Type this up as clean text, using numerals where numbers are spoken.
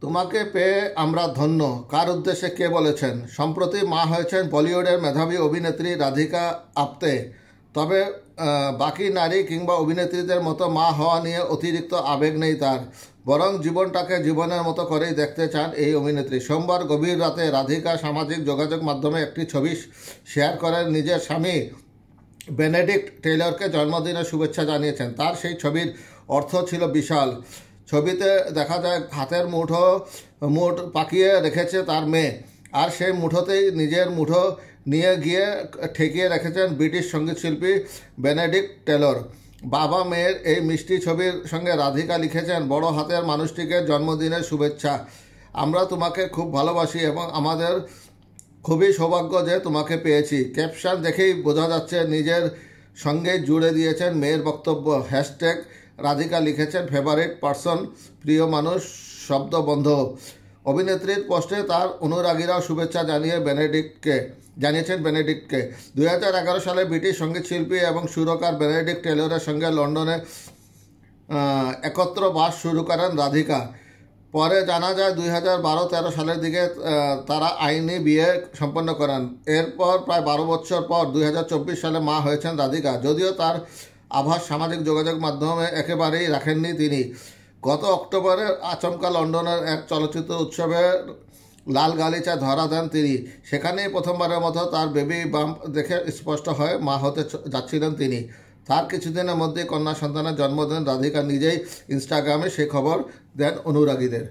তোমাকে পেয়ে আমরা ধন্য, কার উদ্দেশ্যে কে বলেছেন? সম্প্রতি মা হয়েছেন বলিউডের মেধাবী অভিনেত্রী রাধিকা আপ্তে। তবে বাকি নারী কিংবা অভিনেত্রীদের মতো মা হওয়া নিয়ে অতিরিক্ত আবেগ নেই তার, বরং জীবনটাকে জীবনের মতো করেই দেখতে চান এই অভিনেত্রী। সোমবার গভীর রাতে রাধিকা সামাজিক যোগাযোগ মাধ্যমে একটি ছবি শেয়ার করেন। নিজের স্বামী বেনেডিক্ট টেইলরকে জন্মদিনের শুভেচ্ছা জানিয়েছেন। তার সেই ছবির অর্থ ছিল বিশাল। ছবিতে দেখা যায় হাতের মুঠ পাকিয়ে রেখেছে তার মেয়ে, আর সেই মুঠোতেই নিজের মুঠো নিয়ে গিয়ে ঠেকিয়ে রেখেছেন ব্রিটিশ সঙ্গীতশিল্পী বেনেডিক্ট টেলর। বাবা মেয়ের এই মিষ্টি ছবির সঙ্গে রাধিকা লিখেছেন, বড় হাতের মানুষটিকে জন্মদিনের শুভেচ্ছা। আমরা তোমাকে খুব ভালোবাসি এবং আমাদের খুবই সৌভাগ্য যে তোমাকে পেয়েছি। ক্যাপশন দেখেই বোঝা যাচ্ছে নিজের সঙ্গে জুড়ে দিয়েছেন মেয়ের বক্তব্য। হ্যাশট্যাগ রাধিকা লিখেছেন, ফেভারিট পার্সন, প্রিয় মানুষ, শব্দবন্ধ। অভিনেত্রীর পোস্টে তার অনুরাগীরাও শুভেচ্ছা জানিয়েছেন বেনেডিক্টকে। 2011 সালে ব্রিটিশ সঙ্গীতশিল্পী এবং সুরকার বেনেডিক্ট টেলরের সঙ্গে লন্ডনে একত্র বাস শুরু করেন রাধিকা। পরে জানা যায় 2012-13 সালের দিকে তারা আইনি বিয়ে সম্পন্ন করেন। এরপর প্রায় 12 বছর পর 2024 সালে মা হয়েছেন রাধিকা। যদিও তার আভাস সামাজিক যোগাযোগ মাধ্যমে একেবারেই রাখেননি তিনি। গত অক্টোবরে আচমকা লন্ডনের এক চলচ্চিত্র উৎসবে লাল গালিচায় ধরা দেন তিনি। সেখানেই প্রথমবারের মতো তার বেবি বাম্প দেখে স্পষ্ট হয় মা হতে যাচ্ছিলেন তিনি। তার কিছুদিনের মধ্যেই কন্যা সন্তানের জন্ম দেন রাধিকা। নিজেই ইনস্টাগ্রামে সেই খবর দেন অনুরাগীদের।